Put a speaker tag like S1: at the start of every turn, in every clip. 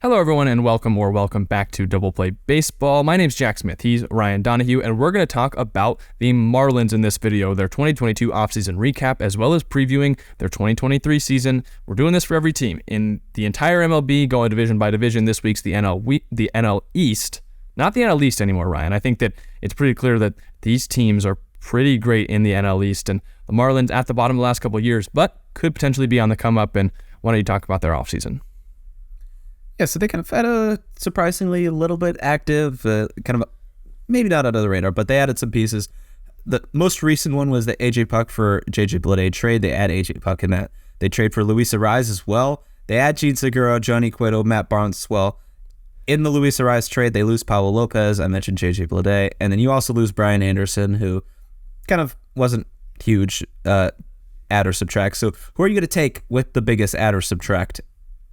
S1: Hello, everyone, and welcome back to Double Play Baseball. My name's Jack Smith. He's Ryan Donahue, and we're going to talk about the Marlins in this video, their 2022 offseason recap, as well as previewing their 2023 season. We're doing this for every team in the entire MLB, going division by division. This week's the NL East, not the NL East anymore, Ryan. I think that it's pretty clear that these teams are pretty great in the NL East, and the Marlins at the bottom the last couple of years, but could potentially be on the come up. And why don't you talk about their offseason?
S2: Yeah, so they kind of had a surprisingly a little bit active, maybe not under the radar, but they added some pieces. The most recent one was the AJ Puck for JJ Bleday trade. They add AJ Puck in that. They trade for Luis Arraez as well. They add Gene Segura, Johnny Cueto, Matt Barnes as well. In the Luis Arraez trade, they lose Pablo Lopez. I mentioned JJ Bleday. And then you also lose Brian Anderson, who kind of wasn't huge add or subtract. So who are you going to take with the biggest add or subtract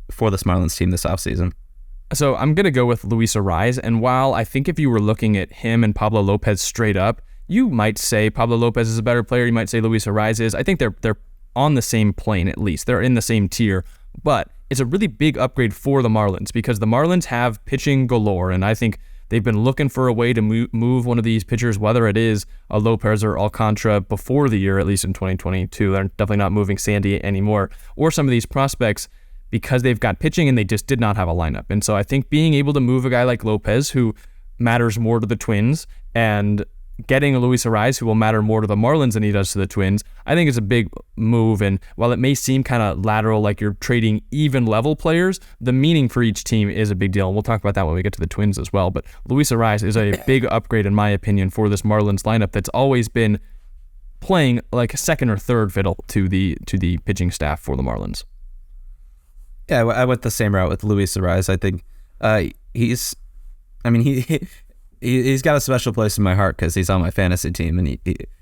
S2: for this Marlins team this offseason?
S1: So I'm going to go with Luis Arraez, and while I think if you were looking at him and Pablo Lopez straight up, you might say Pablo Lopez is a better player, you might say Luis Arraez is. I think they're on the same plane at least. They're in the same tier, but it's a really big upgrade for the Marlins because the Marlins have pitching galore, and I think they've been looking for a way to move one of these pitchers, whether it is a Lopez or Alcantara before the year, at least in 2022. They're definitely not moving Sandy anymore, or some of these prospects, because they've got pitching and they just did not have a lineup. And so I think being able to move a guy like Lopez, who matters more to the Twins, and getting a Luis Arraez, who will matter more to the Marlins than he does to the Twins, I think is a big move. And while it may seem kind of lateral, like you're trading even level players, the meaning for each team is a big deal. And we'll talk about that when we get to the Twins as well. But Luis Arraez is a big upgrade, in my opinion, for this Marlins lineup that's always been playing like a second or third fiddle to the pitching staff for the Marlins.
S2: Yeah, I went the same route with Luis Arraez. I think he's got a special place in my heart because he's on my fantasy team and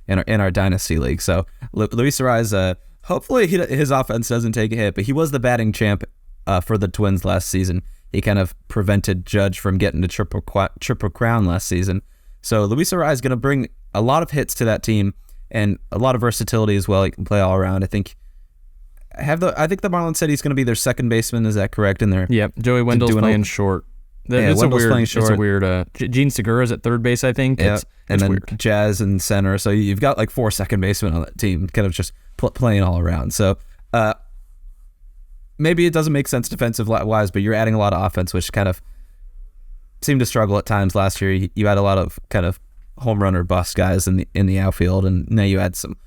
S2: in our dynasty league. So Luis Arraez, hopefully his offense doesn't take a hit, but he was the batting champ for the Twins last season. He kind of prevented Judge from getting to triple crown last season. So Luis Arraez is going to bring a lot of hits to that team and a lot of versatility as well. He can play all around. I think the Marlins said he's going to be their second baseman. Is that correct?
S1: Yep. Joey Wendell's playing short.
S2: Wendell's playing short.
S1: It's a weird. Gene Segura's at third base, I think.
S2: Yeah, and then
S1: weird.
S2: Jazz in center. So you've got like 4 second basemen on that team, kind of just playing all around. So maybe it doesn't make sense defensive wise, but you're adding a lot of offense, which kind of seemed to struggle at times last year. You had a lot of kind of home run or bust guys in the outfield, and now you add some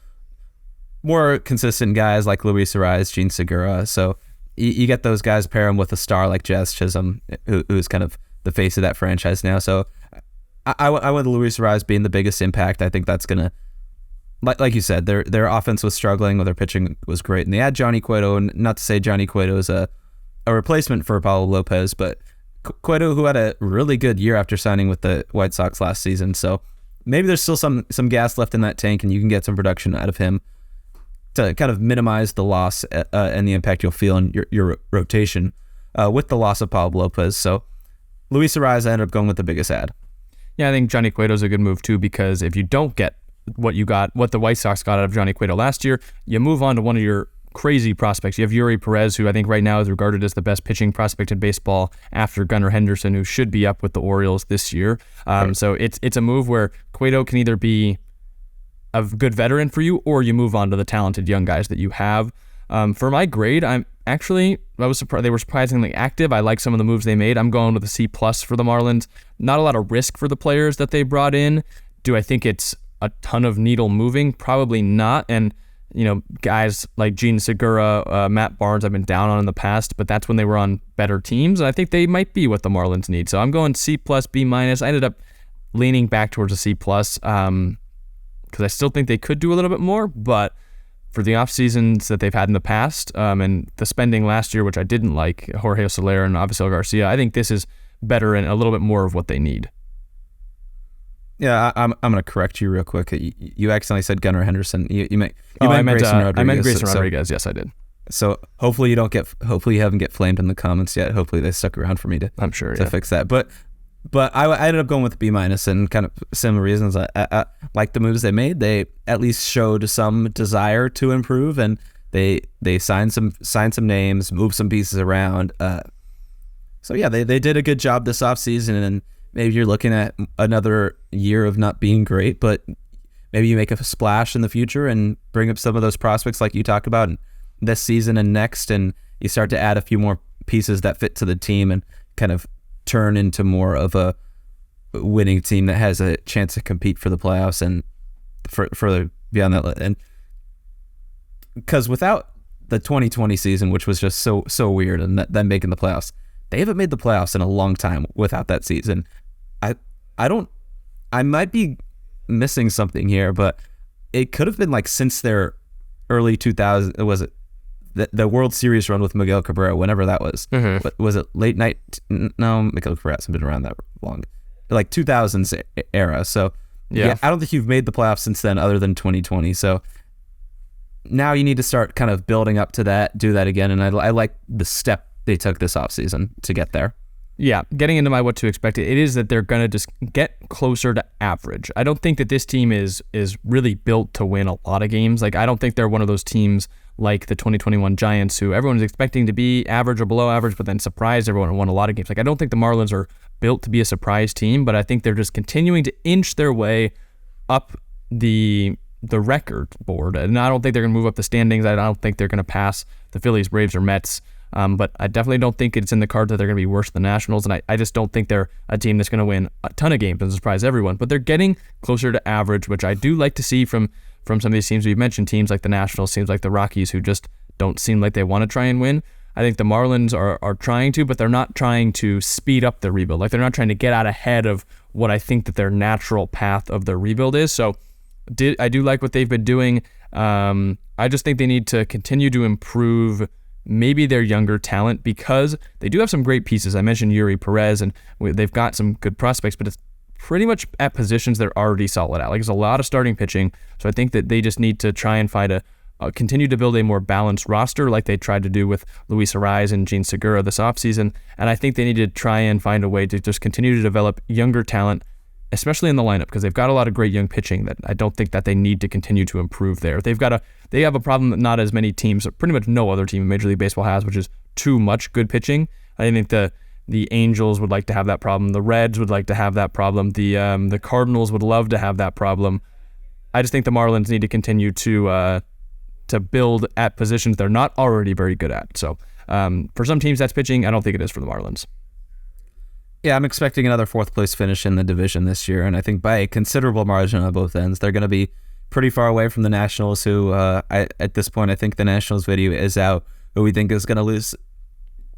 S2: more consistent guys like Luis Arraez, Gene Segura. So you get those guys, pair them with a star like Jazz Chisholm, who's kind of the face of that franchise now. So I went Luis Arraez being the biggest impact. I think that's going to, like you said, their offense was struggling, or their pitching was great. And they had Johnny Cueto, and not to say Johnny Cueto is a replacement for Pablo Lopez, but Cueto, who had a really good year after signing with the White Sox last season. So maybe there's still some gas left in that tank, and you can get some production out of him to kind of minimize the loss and the impact you'll feel in your rotation with the loss of Pablo Lopez. So Luis Arraez, I ended up going with the biggest add.
S1: Yeah, I think Johnny Cueto's a good move too, because if you don't get what the White Sox got out of Johnny Cueto last year, you move on to one of your crazy prospects. You have Yuri Perez, who I think right now is regarded as the best pitching prospect in baseball after Gunnar Henderson, who should be up with the Orioles this year. Right. So it's a move where Cueto can either be a good veteran for you, or you move on to the talented young guys that you have. For my grade, I was surprised. They were surprisingly active. I like some of the moves they made. I'm going with a C+ for the Marlins. Not a lot of risk for the players that they brought in. Do I think it's a ton of needle moving? Probably not. And guys like Gene Segura, Matt Barnes, I've been down on in the past, but that's when they were on better teams. And I think they might be what the Marlins need. So I'm going C+, B-. I ended up leaning back towards a C+. Because I still think they could do a little bit more, but for the off seasons that they've had in the past, and the spending last year, which I didn't like, Jorge Soler and Avisail Garcia, I think this is better and a little bit more of what they need.
S2: Yeah, I'm going to correct you real quick. You accidentally said Gunnar Henderson.
S1: I meant Grayson Rodriguez. Yes, I did.
S2: So hopefully you haven't get flamed in the comments yet. Hopefully they stuck around for me to fix that. But I ended up going with B-, and kind of similar reasons. I like the moves they made. They at least showed some desire to improve, and they signed some names, moved some pieces around. So yeah, they did a good job this offseason, and maybe you're looking at another year of not being great, but maybe you make a splash in the future and bring up some of those prospects like you talked about this season and next, and you start to add a few more pieces that fit to the team and kind of turn into more of a winning team that has a chance to compete for the playoffs and further beyond that. And because without the 2020 season, which was just so weird, and them making the playoffs, they haven't made the playoffs in a long time without that season. I might be missing something here, but it could have been like since their early 2000s. Was it the World Series run with Miguel Cabrera, whenever that was? Mm-hmm. Was it late night? No, Miguel Cabrera hasn't been around that long. Like 2000s era. So yeah, I don't think you've made the playoffs since then, other than 2020. So now you need to start kind of building up to that, do that again. And I like the step they took this offseason to get there.
S1: Yeah, getting into my what to expect, it is that they're going to just get closer to average. I don't think that this team is really built to win a lot of games. Like, I don't think they're one of those teams like the 2021 Giants who everyone is expecting to be average or below average, but then surprised everyone and won a lot of games. Like, I don't think the Marlins are built to be a surprise team, but I think they're just continuing to inch their way up the record board. And I don't think they're going to move up the standings. I don't think they're going to pass the Phillies, Braves, or Mets. But I definitely don't think it's in the cards that they're going to be worse than the Nationals, and I just don't think they're a team that's going to win a ton of games and surprise everyone. But they're getting closer to average, which I do like to see from some of these teams we've mentioned, teams like the Nationals, teams like the Rockies, who just don't seem like they want to try and win. I think the Marlins are trying to, but they're not trying to speed up the rebuild. Like, they're not trying to get out ahead of what I think that their natural path of their rebuild is. So I do like what they've been doing. I just think they need to continue to improve maybe their younger talent, because they do have some great pieces. I mentioned Yuri Perez, and they've got some good prospects, but it's pretty much at positions they're already solid at. Like, there's a lot of starting pitching, so I think that they just need to try and find continue to build a more balanced roster like they tried to do with Luis Ariz and Gene Segura this offseason, and I think they need to try and find a way to just continue to develop younger talent, especially in the lineup, because they've got a lot of great young pitching that I don't think that they need to continue to improve there. They have a problem that not as many teams, pretty much no other team in Major League Baseball has, which is too much good pitching. I think the Angels would like to have that problem. The Reds would like to have that problem. The Cardinals would love to have that problem. I just think the Marlins need to continue to build at positions they're not already very good at. So for some teams that's pitching. I don't think it is for the Marlins.
S2: Yeah, I'm expecting another fourth place finish in the division this year, and I think by a considerable margin on both ends. They're going to be pretty far away from the Nationals, who at this point I think the Nationals video is out, who we think is going to lose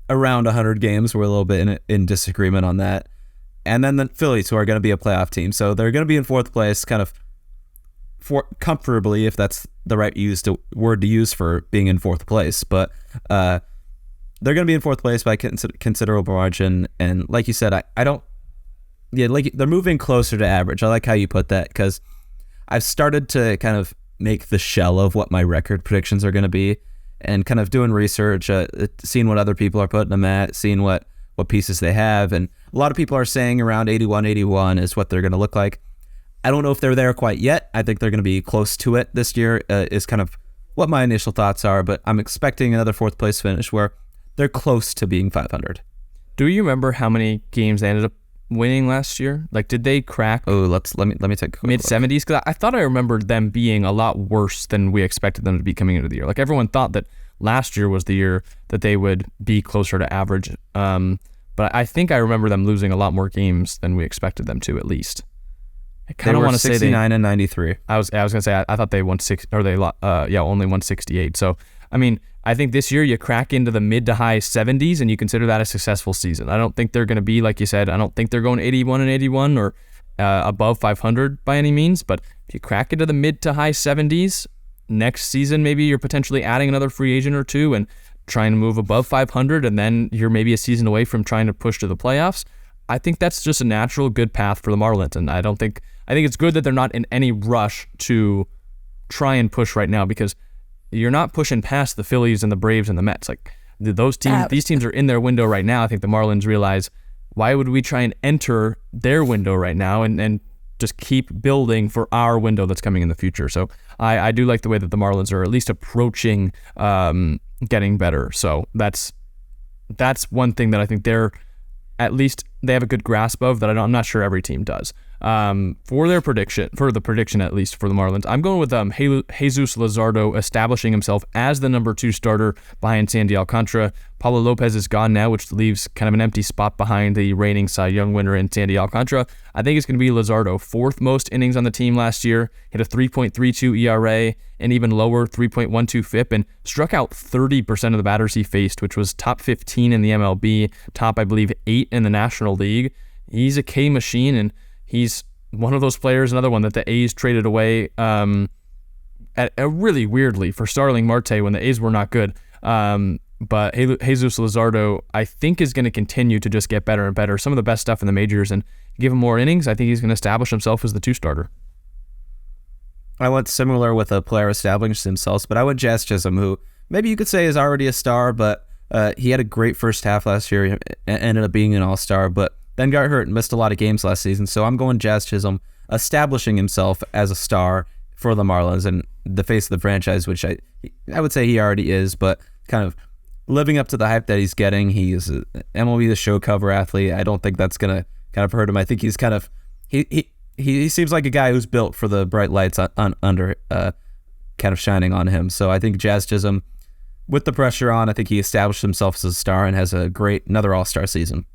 S2: around 100 games. We're a little bit in disagreement on that. And then the Phillies, who are going to be a playoff team. So they're going to be in fourth place kind of comfortably, if that's the right word to use for being in fourth place. But they're going to be in fourth place by considerable margin. And like you said, they're moving closer to average. I like how you put that, because I've started to kind of make the shell of what my record predictions are going to be, and kind of doing research, seeing what other people are putting them at, seeing what pieces they have. And a lot of people are saying around 81 is what they're going to look like. I don't know if they're there quite yet. I think they're going to be close to it this year, is kind of what my initial thoughts are, but I'm expecting another fourth place finish where they're close to being 500.
S1: Do you remember how many games they ended up winning last year? Like, did they crack?
S2: Oh, let me take a
S1: mid-70s, because I thought I remembered them being a lot worse than we expected them to be coming into the year. Like, everyone thought that last year was the year that they would be closer to average. But I think I remember them losing a lot more games than we expected them to, at least. I kind of want to say
S2: 69 and 93.
S1: I was gonna say I thought they won only won 68. So I mean, I think this year you crack into the mid to high 70s and you consider that a successful season. I don't think they're going to be, like you said, I don't think they're going 81 and 81 or above 500 by any means. But if you crack into the mid to high 70s next season, maybe you're potentially adding another free agent or two and trying to move above 500, and then you're maybe a season away from trying to push to the playoffs. I think that's just a natural good path for the Marlins, and I think it's good that they're not in any rush to try and push right now, because you're not pushing past the Phillies and the Braves and the Mets. Like, those teams, these teams are in their window right now. I think the Marlins realize, why would we try and enter their window right now and just keep building for our window that's coming in the future? So I do like the way that the Marlins are at least approaching getting better. So that's one thing that I think they're at least they have a good grasp of that I'm not sure every team does. For the prediction at least for the Marlins, I'm going with Jesus Luzardo establishing himself as the number 2 starter behind Sandy Alcantara. Pablo Lopez is gone now, which leaves kind of an empty spot behind the reigning Cy Young winner in Sandy Alcantara. I think it's going to be Luzardo, 4th most innings on the team last year, hit a 3.32 ERA, and even lower 3.12 FIP, and struck out 30% of the batters he faced, which was top 15 in the MLB, top, I believe, 8 in the National League. He's a K machine, and he's one of those players, another one that the A's traded away really weirdly for Starling Marte when the A's were not good. But Jesus Luzardo, I think, is going to continue to just get better and better. Some of the best stuff in the majors, and give him more innings, I think he's going to establish himself as the 2 starter.
S2: I went similar with a player establishing himself, but I went Jazz Chisholm, who maybe you could say is already a star, but he had a great first half last year, and ended up being an all-star, but then got hurt and missed a lot of games last season. So I'm going Jazz Chisholm, establishing himself as a star for the Marlins and the face of the franchise, which I would say he already is, but kind of living up to the hype that he's getting. He is a MLB The Show cover athlete. I don't think that's going to kind of hurt him. I think he's kind of he seems like a guy who's built for the bright lights under kind of shining on him. So I think Jazz Chisholm, with the pressure on, I think he established himself as a star and has another all-star season.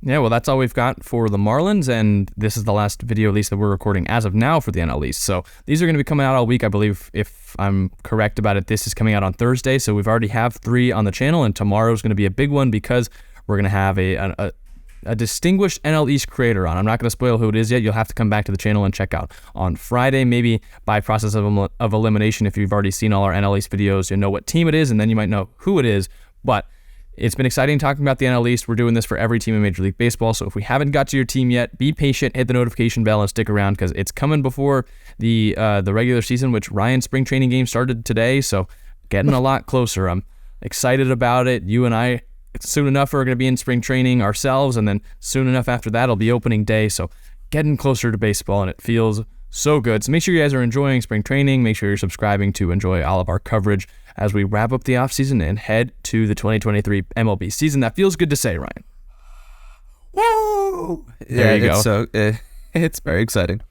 S1: Yeah, well, that's all we've got for the Marlins, and this is the last video, at least, that we're recording as of now for the NL East. So these are going to be coming out all week, I believe. If I'm correct about it, this is coming out on Thursday, so we've already have 3 on the channel, and tomorrow's going to be a big one because we're going to have a distinguished NL East creator on. I'm not going to spoil who it is yet. You'll have to come back to the channel and check out. On Friday, maybe by process of elimination, if you've already seen all our NL East videos, you'll know what team it is, and then you might know who it is. But it's been exciting talking about the NL East. We're doing this for every team in Major League Baseball, so if we haven't got to your team yet, be patient, hit the notification bell, and stick around because it's coming before the regular season, which Ryan's spring training game started today, so getting a lot closer. I'm excited about it. You and I, soon enough, are going to be in spring training ourselves, and then soon enough after that, it'll be opening day, so getting closer to baseball, and it feels so good. So make sure you guys are enjoying spring training. Make sure you're subscribing to enjoy all of our coverage as we wrap up the offseason and head to the 2023 MLB season. That feels good to say, Ryan.
S2: Woo!
S1: There you go.
S2: So it's very exciting.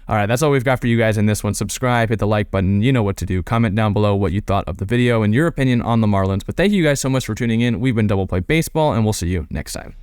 S1: All right, that's all we've got for you guys in this one. Subscribe, hit the like button. You know what to do. Comment down below what you thought of the video and your opinion on the Marlins. But thank you guys so much for tuning in. We've been Double Play Baseball, and we'll see you next time.